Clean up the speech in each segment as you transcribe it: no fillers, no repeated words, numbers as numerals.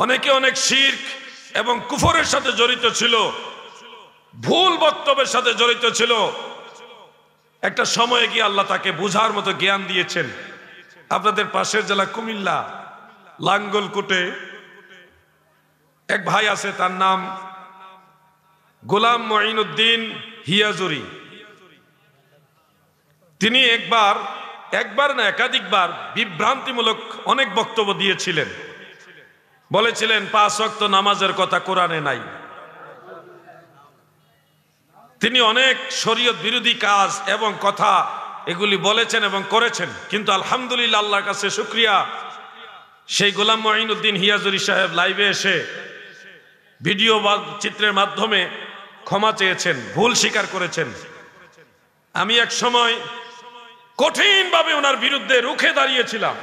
অনেকে অনেক শিরক এবং কুফরের সাথে জড়িত ছিল, ভুল বক্তব্যের সাথে জড়িত ছিল। একটা সময়ে গিয়ে আল্লাহ তাকে বুঝার মতো জ্ঞান দিয়েছেন। আপনাদের পাশের জেলা কুমিল্লা লাঙ্গলকোটে এক ভাই আছে, তার নাম গোলাম মঈনুদ্দিন হিয়াজুরি। তিনি একবার না একাধিকবার বিভ্রান্তিমূলক অনেক বক্তব্য দিয়েছিলেন। বলেছিলেন 5 ওয়াক্ত নামাজের কথা কোরআনে নাই। তিনি অনেক শরীয়ত বিরোধী কাজ এবং কথা এগুলি বলেছেন এবং করেছেন, কিন্তু আলহামদুলিল্লাহ আল্লাহর কাছে শুকরিয়া, সেই গোলাম মঈনুদ্দিন হিয়াজুরি সাহেব লাইভে এসে ভিডিও বা চিত্রের মাধ্যমে ক্ষমা চেয়েছেন, ভুল স্বীকার করেছেন। আমি এক সময় কঠিনভাবে ওনার বিরুদ্ধে রুখে দাঁড়িয়েছিলাম।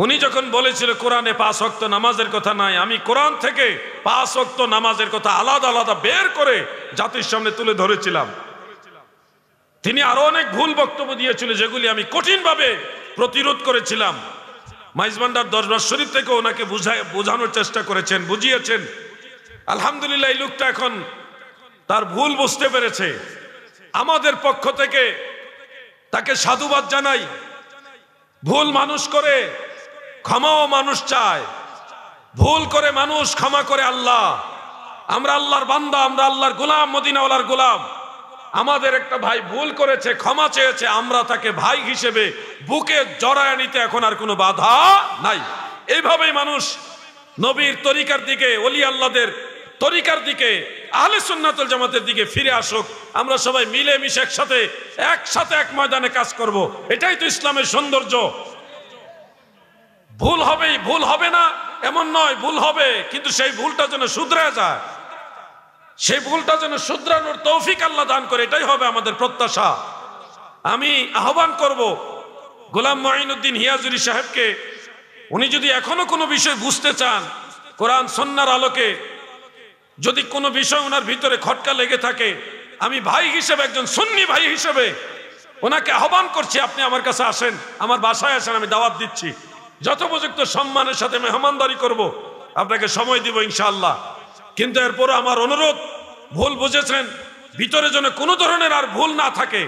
উনি যখন বলেছিল কোরআনে 5 ওয়াক্ত নামাজের কথা নাই, আমি কোরআন থেকে 5 ওয়াক্ত নামাজের কথা আলাদা আলাদা বের করে জাতির সামনে তুলে ধরেছিলাম। তিনি আরো অনেক ভুল বক্তব্য দিয়েছিল, যেগুলি আমি কঠিনভাবে প্রতিরোধ করেছিলাম। মাইজবান্ডার দরবার শরীফ থেকে ওনাকে বোঝানোর চেষ্টা করেছেন, বুঝিয়েছেন। আলহামদুলিল্লাহ এই লোকটা এখন তার ভুল বুঝতে পেরেছে। আমাদের পক্ষ থেকে তাকে সাধুবাদ জানাই। ভুল মানুষ করে, ক্ষমাও মানুষ চায়। ভুল করে মানুষ, ক্ষমা করে আল্লাহ। আমরা আল্লাহর বান্দা, আমরা আল্লাহর গোলাম, মদিনাওয়ালার গোলাম। আমাদের একটা ভাই ভুল করেছে, ক্ষমা চেয়েছে, আমরা তাকে ভাই হিসেবে বুকে জড়ায় নিতে এখন আর কোনো বাধা নাই। এইভাবেই মানুষ নবীর তরিকার দিকে, ওলি আল্লাহদের তরিকার দিকে, আহলে সুন্নাতুল জামাতের দিকে ফিরে আসুক। আমরা সবাই মিলে মিশে একসাথে এক ময়দানে কাজ করব। এটাই তো ইসলামের সৌন্দর্য। ভুল হবেই, ভুল হবে না এমন নয়, ভুল হবে, কিন্তু সেই ভুলটা যেন শুধরে যায়, সেই ভুলটা যেন শুধরানোর তৌফিক আল্লাহ দান করে, এটাই হবে আমাদের প্রত্যাশা। আমি আহ্বান করব গোলাম মঈনুদ্দিন হিয়াজুরি সাহেবকে, উনি যদি এখনো কোনো বিষয় বুঝতে চান, কোরআন সুন্নাহর আলোকে যদি কোনো বিষয় ওনার ভিতরে খটকা লেগে থাকে, আমি ভাই হিসেবে, একজন সুন্নি ভাই হিসেবে ওনাকে আহ্বান করছি, আপনি আমার কাছে আসেন, আমার বাসায় আসেন, আমি দাওয়াত দিচ্ছি। যথোপযুক্ত সম্মানের সাথে মেহমানদারি করব, আপনাকে সময় দিব ইনশাআল্লাহ। কিন্তু এরপর আমার অনুরোধ, ভুল বুঝেছেন, ভিতরে যেন কোনো ধরনের আর ভুল না থাকে।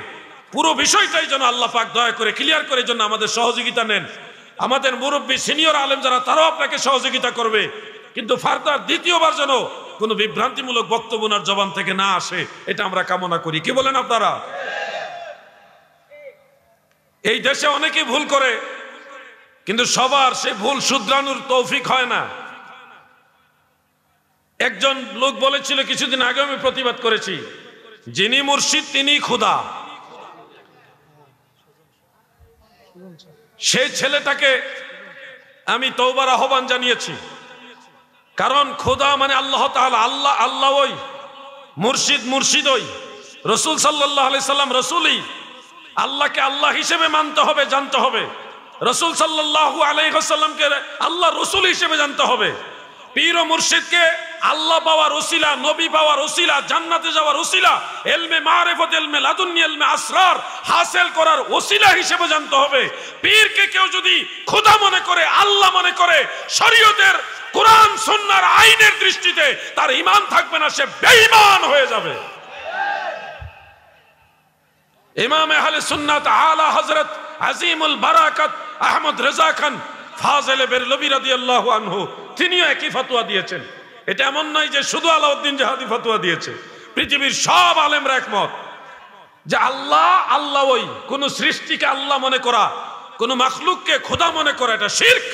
পুরো বিষয়টাই যেন আল্লাহ পাক দয়া করে ক্লিয়ার করে জন্য আমাদের সহযোগিতা নেন। আমাদের মুরব্বী সিনিয়র আলেম যারা, তারাও আপনাকে সহযোগিতা করবে। কিন্তু ফার্দার দ্বিতীয়বার যেন কোনো বিভ্রান্তিমূলক বক্তব্য ওনার জবান থেকে না আসে, এটা আমরা কামনা করি। কি বলেন আপনারা? এই দেশে অনেকেই ভুল করে, কিন্তু সবার সেই ভুল শুধরানোর তৌফিক হয় না। একজন লোক বলেছিল কিছুদিন আগে, আমি প্রতিবাদ করেছি, যিনি মুর্শিদ তিনি খোদা। সেই ছেলেটাকে আমি তওবার আহ্বান জানিয়েছি, কারণ খোদা মানে আল্লাহ তাআলা, আল্লাহ আল্লাহ ওই, মুর্শিদ মুর্শিদ ওই, রসুল সাল্লাল্লাহু আলাইহি সাল্লাম রসুলই। আল্লাহকে আল্লাহ হিসেবে মানতে হবে, জানতে হবে। রসুল সাল্লাল্লাহু আলাইহি ওয়াসাল্লামকে আল্লাহ রসুল হিসেবে জানতে হবে। পীর ও মুর্শিদকে আল্লাহ পাওয়ার ওসিলা, নবী পাওয়ার ওসিলা, জান্নাতে যাওয়ার ওসিলা, ইলমে মারিফত, ইলমে লাদুন্নি, ইলমে আসরার হাসিল করার ওসিলা হিসেবে জানতে হবে। পীরকে কেউ যদি খোদা মনে করে, আল্লাহ মনে করে, শরীয়তের কোরআন সুন্নাহর আইনের দৃষ্টিতে তার ঈমান থাকবে না, সে বেঈমান হয়ে যাবে। ইমাম আহলে সুন্নাত আলা হযরত আজিমুল বারাকাত আহমদ রেজা খান ফাজিল বেরলভী রাদিয়াল্লাহু আনহু, তিনিও একই ফতোয়া দিয়েছেন। এটা এমন নয় যে শুধু আলাউদ্দিন জাহাদি ফতোয়া দিয়েছে, পৃথিবীর সব আলেমরা একমত যে আল্লাহ আল্লাহ ওই। কোন সৃষ্টিকে আল্লাহ মনে করা, কোন মাখলুককে খোদা মনে করা, এটা শিরক।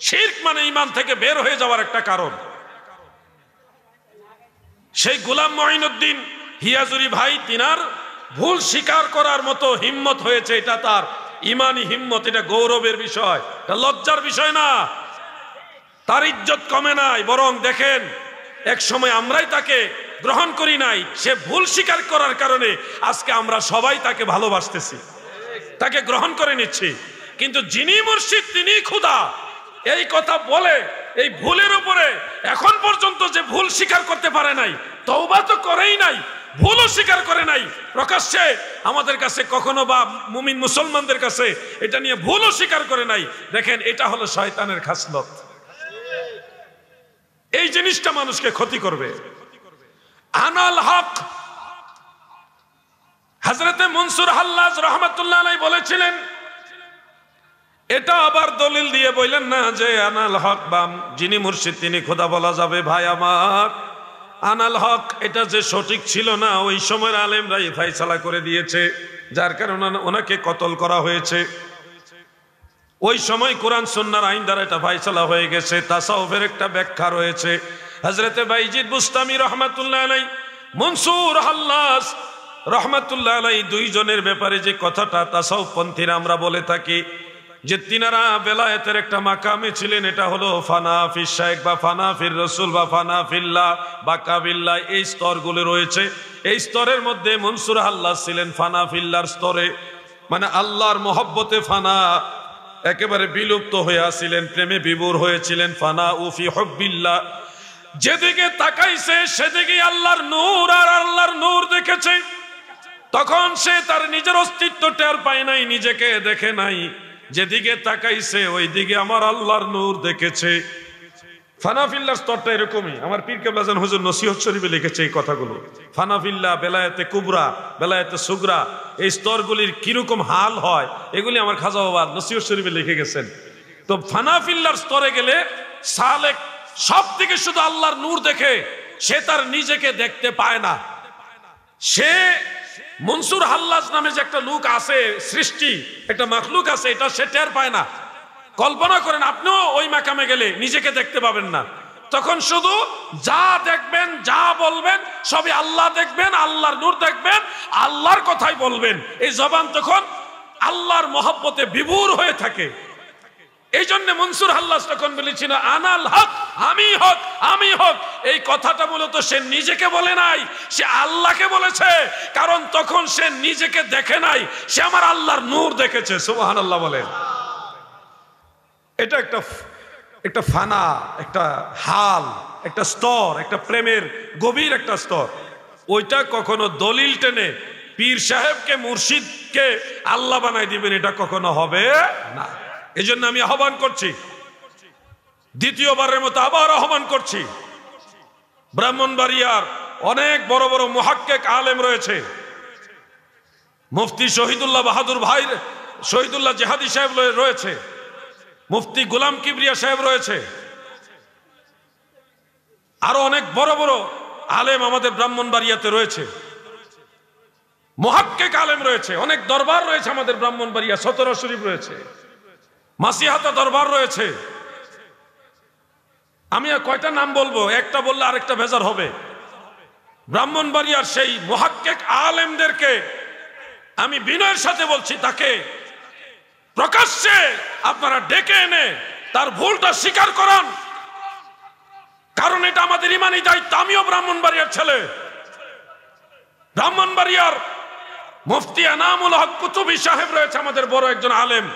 শিরক মানে ঈমান থেকে বের হয়ে যাওয়ার একটা কারণ। সেই গোলাম মঈনুদ্দিন হিয়াজুরি ভাই, তিনার ভুল স্বীকার করার মতো হিম্মত হয়েছে, এটা তার ইমানি হিম্মত, এটা গৌরবের বিষয়, এটা লজ্জার বিষয় না। তার ইজ্জত কমে নাই, বরং দেখেন এক সময় আমরাই তাকে গ্রহণ করি নাই। সে ভুল স্বীকার করার কারণে আজকে আমরা সবাই তাকে ভালোবাসতেছি, তাকে গ্রহণ করে নিচ্ছি। কিন্তু যিনি মুর্শিদ তিনি খোদা, এই কথা বলে এই ভুলের উপরে এখন পর্যন্ত যে ভুল স্বীকার করতে পারে নাই, তওবা তো করেই নাই, ভুলও স্বীকার করে নাই প্রকাশ্যে আমাদের কাছে কখনো, বা মুমিন মুসলমানদের কাছে এটা নিয়ে ভুলও স্বীকার করে নাই। দেখেন, এটা হলো শয়তানের খাসলত। এই জিনিসটা মানুষকে ক্ষতি করবে। আনাল হক, হযরতে মনসুর হাল্লাজ রাহমাতুল্লাহ আলাইহি বলেছিলেন, এটা আবার দলিল দিয়ে বললেন না যে আনাল হক বা যিনি মুর্শিদ তিনি খোদা বলা যাবে। ভাই আমার, আনাল হক এটা যে সঠিক ছিল না, ওই সময়ের আলেমরাই ফয়সালা করে দিয়েছে, যার কারণে ওনাকে কতল করা হয়েছে। ওই সময় কোরআন সুন্নাহর আইন দ্বারা এটা ফয়সালা হয়ে গেছে। তাসাউফের একটা ব্যাখ্যা রয়েছে। হযরতে বাইজিদ বুস্তামি রাহমাতুল্লাহ আলাইহি, মনসুর হাল্লাজ রাহমাতুল্লাহ আলাইহি, দুইজনের ব্যাপারে যে কথাটা তাসাউফ পন্থীরা আমরা বলে থাকি যে তিনারা বেলায়েতের একটা মাকামে ছিলেন, এটা হলো ফানা ফিশ শাইখ বা ফানা ফির রাসূল বা ফানা ফিল্লাহ বা কাবিল্লাহ, এই স্তরগুলো রয়েছে। এই স্তরের মধ্যে মনসুর হাল্লাজ ছিলেন ফানা ফিল্লাহর স্তরে, মানে আল্লাহর মহব্বতে ফানা, একেবারে বিলুপ্ত হয়ে আসছিলেন, প্রেমে বিভোর হয়েছিলেন। ফানা উফি হুব্বিল্লাহ, যেদিকে তাকাইছে সেদিকে আল্লাহর নূর আর আল্লাহর নূর দেখেছে। তখন সে তার নিজের অস্তিত্ব টের পায় নাই, নিজেকে দেখে নাই। যেদিকে তাকাইছে ওই দিকে আমার আল্লাহর নূর দেখেছে। ফানাফিল্লাহর স্তরটা এরকমই। আমার পীর কেবলা জান হুজুর নসিহত শরীফে লিখেছে এই কথাগুলো। ফানাফিল্লাহ, বেলায়েতে কুবরা, বেলায়েতে সুগরা, এই স্তরগুলির কিরকম হাল হয় এগুলি আমার খাজা বাবা নসিহত শরীফে লিখে গেছেন। তো ফানাফিল্লাহর স্তরে গেলে সালেক সব দিকে শুধু আল্লাহর নূর দেখে, সে তার নিজেকে দেখতে পায় না। সে মনসুর হাল্লাজ নামে যে একটা লোক আছে, সৃষ্টি একটা মাখলুক আছে, এটা সে টের পায় না। কল্পনা করেন আপনিও ওই মাকামে গেলে নিজেকে দেখতে পাবেন না। তখন শুধু যা দেখবেন, যা বলবেন সবই আল্লাহ দেখবেন, আল্লাহর নূর দেখবেন, আল্লাহর কথাই বলবেন। এই জবান তখন আল্লাহর মহব্বতে বিভোর হয়ে থাকে। এই জন্য মনসুর হাল্লাজ তখন বলেছিল আনাল হক, আমি হক, আমি হক। এই কথাটা মূলত সে নিজেকে বলে নাই, সে আল্লাহকে বলেছে। কারণ তখন সে নিজেকে দেখে নাই, সে আমার আল্লাহর নূর দেখেছে। সুবহানাল্লাহ বলেন। এটা একটা ফানা, একটা হাল, একটা স্তর, একটা প্রেমের গভীর একটা স্তর। ওইটা কখনো দলিল টেনে পীর সাহেবকে মুর্শিদকে আল্লাহ বানাই দিবেন, এটা কখনো হবে না। এই জন্য আমি আহ্বান করছি, দ্বিতীয়বারের মতো আবার আহ্বান করছি, ব্রাহ্মণবাড়িয়ার অনেক বড় বড় মুহাক্কিক আলেম রয়েছে। মুফতি শহীদুল্লাহ বাহাদুর ভাই, শহীদুল্লাহ জিহাদি সাহেব রয়েছে, মুফতি গোলাম কিবরিয়া সাহেব রয়েছে, আরো অনেক বড় বড় আলেম আমাদের ব্রাহ্মণবাড়িয়াতে রয়েছে। মুহাক্কিক আলেম রয়েছে, অনেক দরবার রয়েছে আমাদের ব্রাহ্মণবাড়িয়া, সতরা শরীফ রয়েছে, মাসিহাতা দরবার রয়েছে। আমি আর কয়টা নাম বলবো, একটা বললে আরেকটা বেজার হবে। ব্রাহ্মণবাড়িয়ার সেই মুহাক্কিক আলেমদেরকে আমি বিনয়ের সাথে বলছি, তাকে প্রকাশ্যে আপনারা ডেকে এনে তার ভুলটা স্বীকার করান। কারণ এটা আমাদের ইমানি দায়িত্ব। আমিও ব্রাহ্মণবাড়িয়ার ছেলে। ব্রাহ্মণবাড়িয়ার মুফতি এনামুল হক কুতুবী সাহেব রয়েছে, আমাদের বড় একজন আলেম।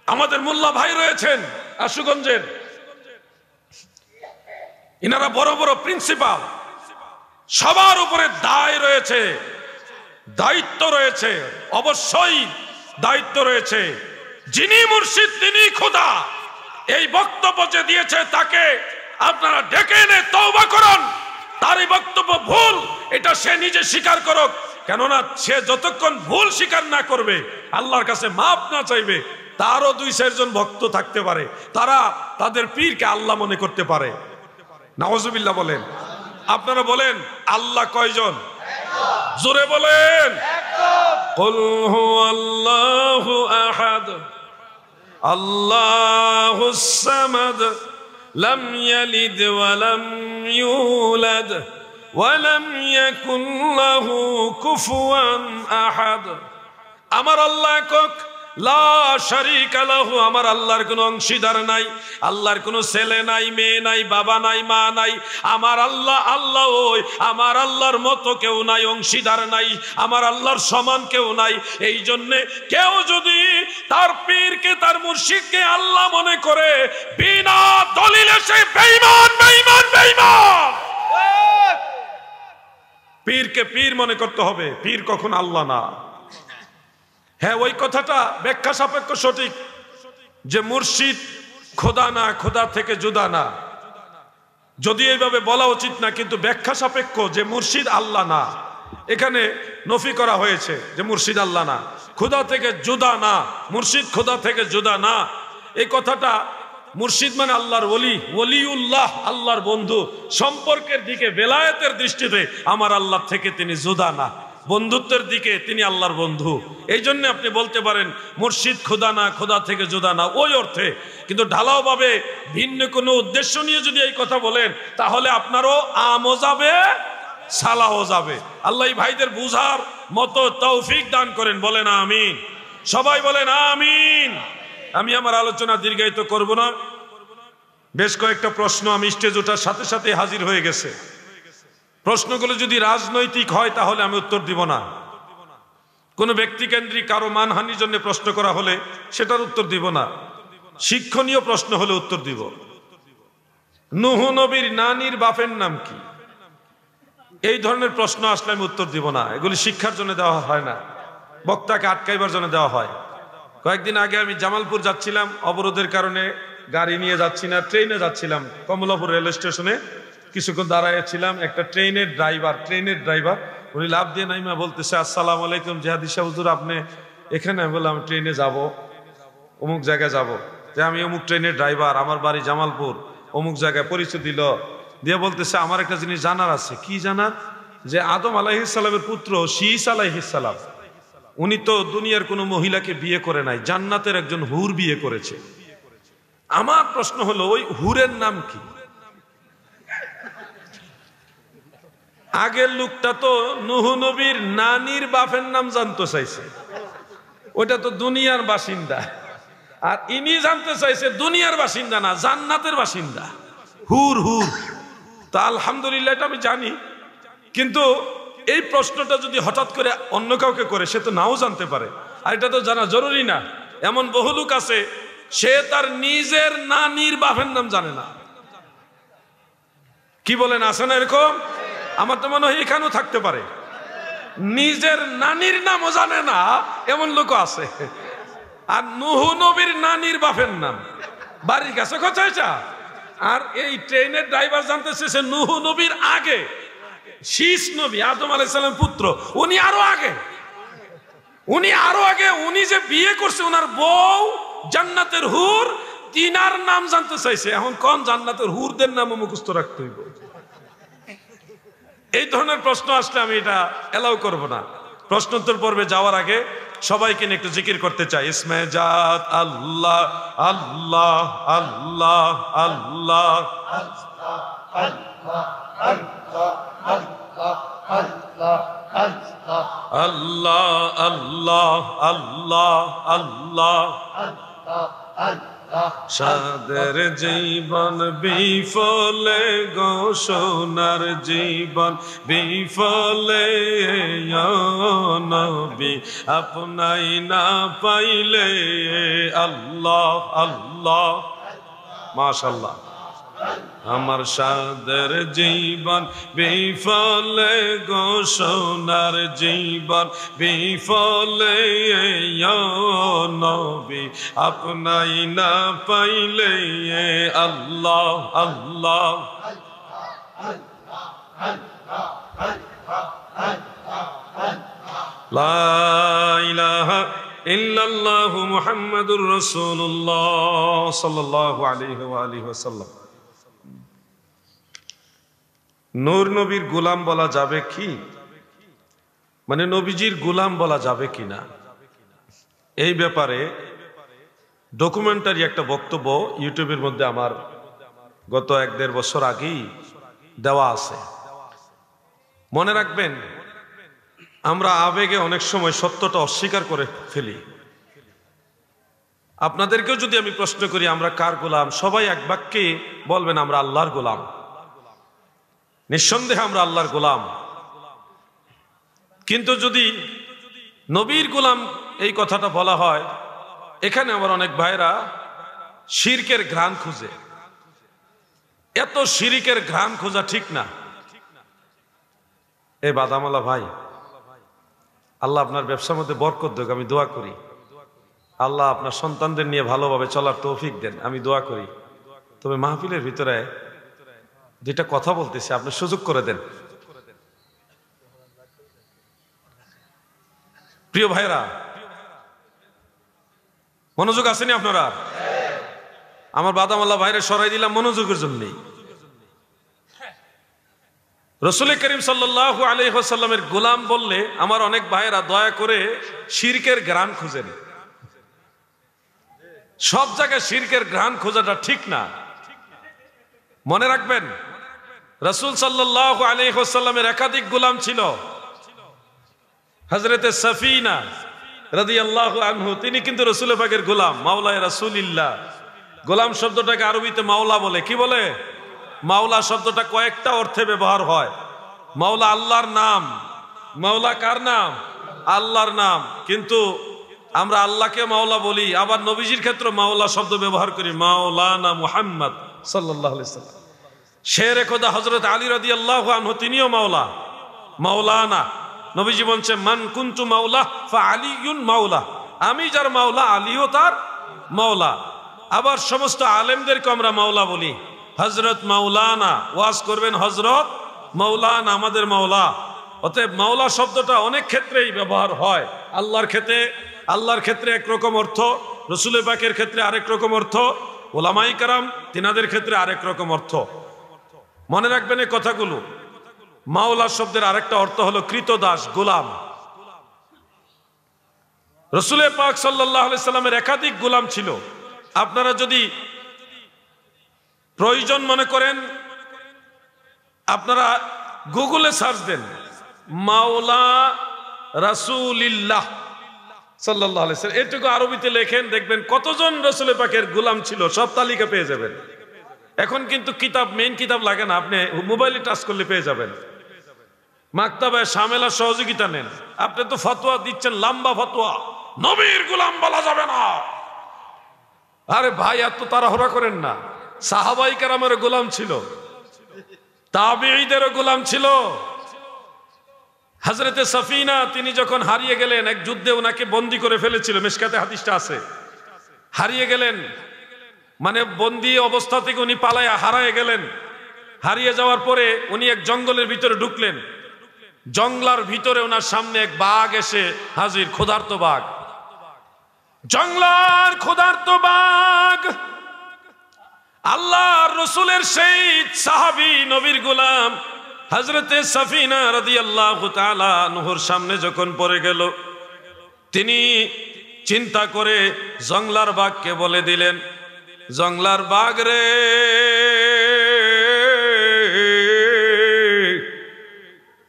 আমাদের মোল্লা ভাই রয়েছেন আশুগঞ্জের, ইনারা বড় বড় প্রিন্সিপাল। সবার উপরে দায় রয়েছে, দায়িত্ব রয়েছে, অবশ্যই দায়িত্ব রয়েছে। যিনি মুর্শিদ তিনি খোদা, এই বক্তব্য যে দিয়েছে তাকে আপনারা ডেকে এনে তওবা করুন। তার এই বক্তব্য ভুল, এটা সে নিজে স্বীকার করুক। কেননা সে যতক্ষণ ভুল স্বীকার না করবে, আল্লাহর কাছে মাপ না চাইবে, তারও 2-4 জন ভক্ত থাকতে পারে, তারা তাদের পীরকে আল্লাহ মনে করতে পারে। নাউজুবিল্লাহ বলেন। আপনারা বলেন আল্লাহ কয়জন? জোরে বলেন। কুল হুয়াল্লাহু আহাদ আল্লাহুস সামাদ লাম ইয়ালিদ ওয়া লাম ইউলাদ ওয়া লাম ইয়াকুল লাহু কুফুয়ান আহাদ। আমার আল্লাহ একক, লা শারীকা লাহু, আমার আল্লাহর কোনো অংশীদার নাই, আল্লাহর কোনো ছেলে নাই, মেয়ে নাই, বাবা নাই, মা নাই। আমার আল্লাহ আল্লাহ, ওই আমার আল্লাহর মতো কেউ নাই, অংশীদার নাই, আমার আল্লাহর সমান কেউ নাই। এই জন্যে কেউ যদি তার পীরকে, তার মুর্শিদকে আল্লাহ মনে করে, বিনা দলিলে সে বেঈমান, বেঈমান, বেঈমান। পীরকে পীর মনে করতে হবে, পীর কখন আল্লাহ না। হ্যাঁ, ওই কথাটা ব্যাখ্যা সাপেক্ষ সঠিক যে মুর্শিদ খোদা না, খোদা থেকে জুদা না, যদি এইভাবে বলা উচিত না, কিন্তু ব্যাখ্যা সাপেক্ষ যে মুর্শিদ আল্লাহ না, এখানে নফি করা হয়েছে যে মুর্শিদ আল্লাহ না, খোদা থেকে জুদা না, মুর্শিদ খোদা থেকে জুদা না। এই কথাটা মুর্শিদ মানে আল্লাহর ওলি, ওলিউল্লাহ, আল্লাহর বন্ধু, সম্পর্কের দিকে বেলায়েতের দৃষ্টিতে আমার আল্লাহ থেকে তিনি জুদা না, বন্ধুত্বের দিকে তিনি আল্লাহর বন্ধু। এই জন্য আপনি বলতে পারেন মুর্শিদ খোদা না, খোদা থেকে জুদা না, ওই অর্থে। কিন্তু ঢালাও ভাবে ভিন্ন কোনো উদ্দেশ্য নিয়ে যদি এই কথা বলেন, তাহলে আপনারও আমও যাবে, সালাহও যাবে। আল্লাহ ভাইদের বুঝার মতো তৌফিক দান করেন, বলেন আমিন। সবাই বলেন আমিন। আমি আমার আলোচনা দীর্ঘায়িত করব না। বেশ কয়েকটা প্রশ্ন আমি স্টেজ ওঠার সাথে সাথে হাজির হয়ে গেছে। প্রশ্নগুলো যদি রাজনৈতিক হয় তাহলে আমি উত্তর দিব না। কোনো ব্যক্তিকেন্দ্রিক কারো মানহানির জন্য প্রশ্ন করা হলে সেটার উত্তর দিব না। শিক্ষণীয় প্রশ্ন হলে উত্তর দিব। নূহ নবীর নানির বাপের নাম কি, এই ধরনের প্রশ্ন আসলে আমি উত্তর দিব না। এগুলি শিক্ষার জন্য দেওয়া হয় না, বক্তাকে আটকাইবার জন্য দেওয়া হয়। কয়েকদিন আগে আমি জামালপুর যাচ্ছিলাম, অবরোধের কারণে গাড়ি নিয়ে যাচ্ছি না, ট্রেনে যাচ্ছিলাম। কমলাপুর রেল স্টেশনে কিছুক্ষণ দাঁড়াইছিলাম। একটা ট্রেনের ড্রাইভার উনি লাভ দিয়ে নাইমা বলতেছে, আসসালামু আলাইকুম জিহাদি শাহ হুজুর, আপনি এখানে? আমি বললাম ট্রেনে যাব, অমুক জায়গায় যাব। যে আমি অমুক ট্রেনের ড্রাইভার, আমার বাড়ি জামালপুর, অমুক জায়গায় পরিচয় দিল। দিয়ে বলতেছে আমার একটা জিনিস জানার আছে। কি জানার? যে আদম আলাইহিস সালামের পুত্র শীস আলাইহিস সালাম, উনি তো দুনিয়ার কোনো মহিলাকে বিয়ে করে নাই, জান্নাতের একজন হুর বিয়ে করেছে। আমার প্রশ্ন হলো ওই হুরের নাম কি? আগের লোকটা তো নূহ নবীর নানির বাপের নাম জানতে চাইছে, ওটা তো দুনিয়ার বাসিন্দা। আর ইনি জানতে চাইছে দুনিয়ার বাসিন্দা না, জান্নাতের বাসিন্দা, হুর। তা আলহামদুলিল্লাহ, এটা আমি জানি। কিন্তু এই প্রশ্নটা যদি হঠাৎ করে অন্য কাউকে করে, সে তো নাও জানতে পারে। আর এটা তো জানা জরুরি না। এমন বহু লোক আছে, সে তার নিজের নানির বাপের নাম জানে না। কি বলেন, আছে না এরকম? আমার তো মনে হয় এখানেও থাকতে পারে, নিজের নানির নামও জানে না, এমন লোক আছে। আর নূহ নবীর নানির বাপের নাম, বাড়ির কাছে কোথায় যা। আর এই ট্রেনের ড্রাইভার জানতেছে সে নূহ নবীর আগে শীস নবী আদম আলাইহিস সালাম পুত্র, উনি আরো আগে, উনি যে বিয়ে করছে ওনার বউ জান্নাতের হুর, তিনার নাম জানতে চাইছে। এখন কোন জান্নাতের হুরদের নাম মুখস্থ রাখতে হইব। এই ধরনের প্রশ্ন আসলে আমি এটা এলাও করব না। প্রশ্নোত্তর পর্বে যাওয়ার আগে সবাইকে নিয়ে একটু জিকির করতে চাই। ইসমে জাত আল্লাহ আল্লাহ আল্লাহ আল্লাহ আল্লাহ আল্লাহ আল্লাহ আল্লাহ সাদের জীবন বিফলে গো, সোনার জীবন বিফলে, নবী আপনাই না পাইলে। আল্লাহ আল্লাহ, মাশাআল্লাহ। আমার সাদের জীবন বিফলে গো, সোনার জীবন বিফলে, নবী আপনাই না পাইলে। আল্লাহ আল্লাহ লা ইলাহা ইল্লাল্লাহু মুহাম্মাদুর রাসূলুল্লাহ সাল্লাল্লাহু আলাইহি ওয়া আলিহি ওয়াসাল্লাম। নূর নবীর গোলাম বলা যাবে কি, মানে নবীজির গোলাম বলা যাবে কিনা, এই ব্যাপারে ডকুমেন্টারি একটা বক্তব্য ইউটিউবের মধ্যে আমার গত 1-1.5 বছর আগেই দেওয়া আছে। মনে রাখবেন, আমরা আবেগে অনেক সময় সত্যটা অস্বীকার করে ফেলি। আপনাদেরকেও যদি আমি প্রশ্ন করি আমরা কার গোলাম, সবাই এক বাক্যে বলবেন আমরা আল্লাহর গোলাম। নিঃসন্দেহে আমরা আল্লাহর গোলাম। কিন্তু যদি নবীর গোলাম এই কথাটা বলা হয়, এখানে আমার অনেক ভাইরা শিরকের ঘ্রাণ খুঁজে। এত শিরকের ঘ্রাণ খোঁজা ঠিক না। এই বাদামালা ভাই, আল্লাহ আপনার ব্যবসার মধ্যে বরকত দেখ, আমি দোয়া করি। আল্লাহ আপনার সন্তানদের নিয়ে ভালোভাবে চলার তৌফিক দেন, আমি দোয়া করি। তবে মাহফিলের ভিতরে দুইটা কথা বলতেছি, আপনি সুযোগ করে দেন। প্রিয় ভাইরা, মনোযোগ আসেনি আপনারা? আমার বাদামাল্লাহ ভাইরে সরাই দিলাম মনোযোগের জন্যই। রাসূল করিম সাল্লাল্লাহু আলাইহি ওয়াসাল্লামের গোলাম বললে আমার অনেক ভাইরা দয়া করে শিরকের ঘ্রাণ খুঁজেন। সব জায়গায় শিরকের ঘ্রাণ খোঁজাটা ঠিক না। মনে রাখবেন, রাসূল সাল্লাল্লাহু আলাইহি ওয়াসাল্লামের একাধিক গোলাম ছিল। হযরতে সাফিনা রাদিয়াল্লাহু আনহু, তিনি কিন্তু রাসূল পাকের গোলাম, মাওলায়ে রাসূলিল্লাহ। গোলাম শব্দটাকে আরবিতে মাওলা বলে। কি বলে? মাওলা শব্দটা কয়েকটা অর্থে ব্যবহার হয়। মাওলা আল্লাহর নাম। মাওলা কার নাম? আল্লাহর নাম। কিন্তু আমরা আল্লাহকে মাওলা বলি, আবার নবীজির ক্ষেত্রে মাওলা শব্দ ব্যবহার করি, মাওলানা মুহাম্মদ সাল্লাল্লাহু আলাইহি ওয়াসাল্লাম। শেরে খোদা হযরত আলী রাদিয়াল্লাহু আনহু, তিনিও মাওলা, মাওলানা। নবীজি বলছেন, মান কুনতু মাওলা ফা আলিয়ুন মাওলা, আমি যার মাওলা আলীও তার মাওলা। আবার সমস্ত আলেমদেরকে আমরা মাওলা বলি, হযরত মাওলানা। ওয়াজ করবেন হযরত মাওলানা, আমাদের মাওলা। অতএব মাওলা শব্দটা অনেক ক্ষেত্রেই ব্যবহার হয়। আল্লাহর ক্ষেত্রে একরকম অর্থ, রাসূল পাকের ক্ষেত্রে আরেক রকম অর্থ, ওলামায়ে কেরাম তিনাদের ক্ষেত্রে আরেক রকম অর্থ। মনে রাখবেন এই কথাগুলো। মাওলা শব্দের আরেকটা অর্থ হলো কৃতদাস, গোলাম। রাসূল পাক সাল্লাল্লাহু আলাইহি সাল্লামের একাধিক গোলাম ছিল। আপনারা যদি প্রয়োজন মনে করেন, আপনারা গুগলে সার্চ দেন মাওলা রাসূলিল্লাহ সাল্লাল্লাহু আলাইহি ওয়াসাল্লাম, এটুকু আরবিতে লেখেন, দেখবেন কতজন রাসূল পাকের গোলাম ছিল, সব তালিকা পেয়ে যাবেন। এখন কিন্তু কিতাব, মেইন কিতাব লাগে না, আপনি মোবাইলে টাচ করলে পেয়ে যাবেন। মাকতাবায় শামেলা সহযোগিতা নেন। আপনি তো ফতোয়া দিচ্ছেন, লম্বা ফতোয়া, নবীর গোলাম বলা যাবে না। আরে ভাই, এত তাড়াহুড়া করেন না। সাহাবাই কেরামের গোলাম ছিল, তাবেঈদেরও গোলাম ছিল। হযরতে সাফিনা, তিনি যখন হারিয়ে গেলেন, এক যুদ্ধে ওনাকে বন্দী করে ফেলেছিল, মিশকাতে হাদিসটা আছে। হারিয়ে গেলেন মানে বন্দী অবস্থা থেকে উনি পালায়া হারিয়ে গেলেন। হারিয়ে যাওয়ার পরে উনি এক জঙ্গলের ভিতরে ঢুকলেন। জঙ্গলার ভিতরে ওনার সামনে এক বাঘ এসে হাজির, ক্ষুধার্ত বাঘ। জঙ্গলার ক্ষুধার্ত বাঘ আল্লাহর রাসূলের সেই সাহাবী, নবীর গোলাম হযরতে সাফিনা রাদিয়াল্লাহু তাআলা আনহুর সামনে যখন পড়ে গেল, তিনি চিন্তা করে জঙ্গলার বাঘকে বলে দিলেন, জঙ্গলার বাঘ রে,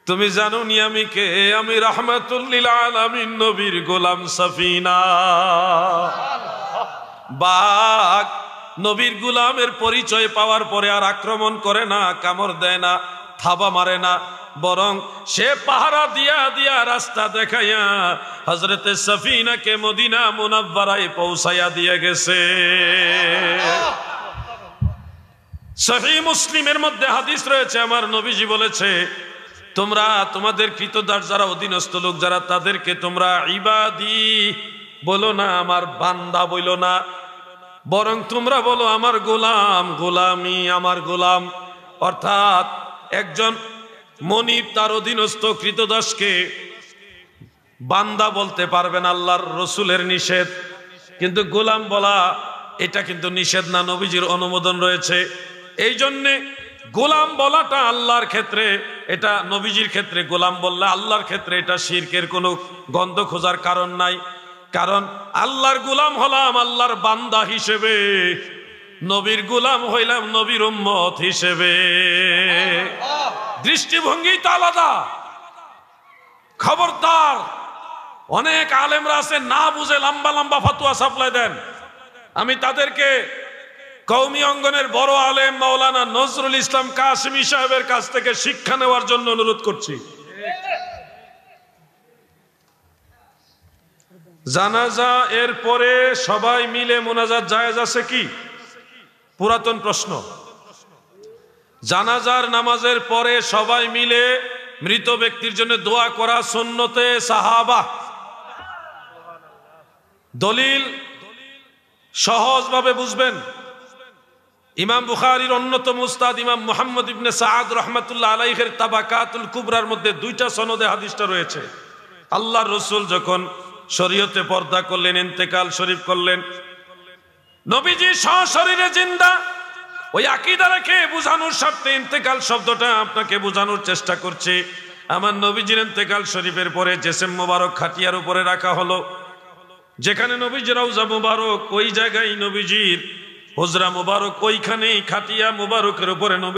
তুমি জানো নি আমি কে? আমি রাহমাতুল লিল আলামিন, নবীর গোলাম সাফিনা। বাঘ নবীর গোলামের পরিচয় পাওয়ার পরে আর আক্রমণ করে না, কামড় দেয় না, থাবা মারে না, বরং সে পাহারা দিয়া দিয়া রাস্তা দেখাইয়া হযরতে সাফিনাকে মদিনা মুনাওয়ারায় পৌঁছাইয়া দিয়ে গেছে। সহিহ মুসলিমের মধ্যে হাদিস রয়েছে, আমার নবীজি বলেছে, তোমরা তোমাদের কৃতদাস যারা, অধীনস্থ লোক যারা, তাদেরকে তোমরা ইবাদি বলো না, আমার বান্দা বলো না, বরং তোমরা বলো আমার গোলাম, গোলামি আমার গোলাম। অর্থাৎ একজন মনিব তার অধীনস্থ কৃতদাসকে বান্দা বলতে পারবেন, আল্লাহর রসুলের নিষেধ। কিন্তু গোলাম বলা এটা কিন্তু নিষেধ না, নবীজির অনুমোদন রয়েছে। এই জন্যে গোলাম বলাটা আল্লাহর ক্ষেত্রে, এটা নবীজির ক্ষেত্রে গোলাম বললে, আল্লাহর ক্ষেত্রে এটা শিরকের কোনো গন্ধ খোঁজার কারণ নাই। কারণ আল্লাহর গোলাম হলাম আল্লাহর বান্দা হিসেবে, নবীর গোলাম হইলাম নবীর উম্মত হিসেবে। দৃষ্টিভঙ্গি তো আলাদা। খবরদার, অনেক আলেমরা আছে না বুঝে লম্বা লম্বা ফতোয়া সাপ্লাই দেন। আমি তাদেরকে কওমি অঙ্গনের বড় আলেম মাওলানা নজরুল ইসলাম কাসেমি সাহেবের কাছ থেকে শিক্ষা নেওয়ার জন্য অনুরোধ করছি। জানাজা এর পরে সবাই মিলে মোনাজাত জায়েজ আছে কি? পুরাতন প্রশ্ন। জানাজার নামাজের পরে সবাই মিলে মৃত ব্যক্তির জন্য দোয়া করা সুন্নতে সাহাবা। দলিল সহজভাবে বুঝবেন। ইমাম বুখারীর অন্যতম উস্তাদ ইমাম মুহাম্মদ ইবনে সাআদ রাহমাতুল্লাহ আলাইহির তাবাকাতুল কুবরার মধ্যে দুইটা সনদে হাদিসটা রয়েছে। আল্লাহর রাসূল যখন শরীয়তে পর্দা করলেন, ইন্তেকাল শরীফ করলেন, নবীজি সশরীরে জিন্দা। ওই আকীদা রেখে বোঝানোর স্বার্থে ইন্তেকাল শব্দটা আপনাকে বোঝানোর চেষ্টা করছে। আমার নবীজির ইন্তেকাল শরীফের পরে জেসেম মোবারক খাটিয়ার উপরে রাখা হলো। যেখানে নবীজির রওজা মোবারক, ওই জায়গায় নবীজির হুজরা মোবারক, ওইখানেই খাটিয়া মোবারকের উপরে নবী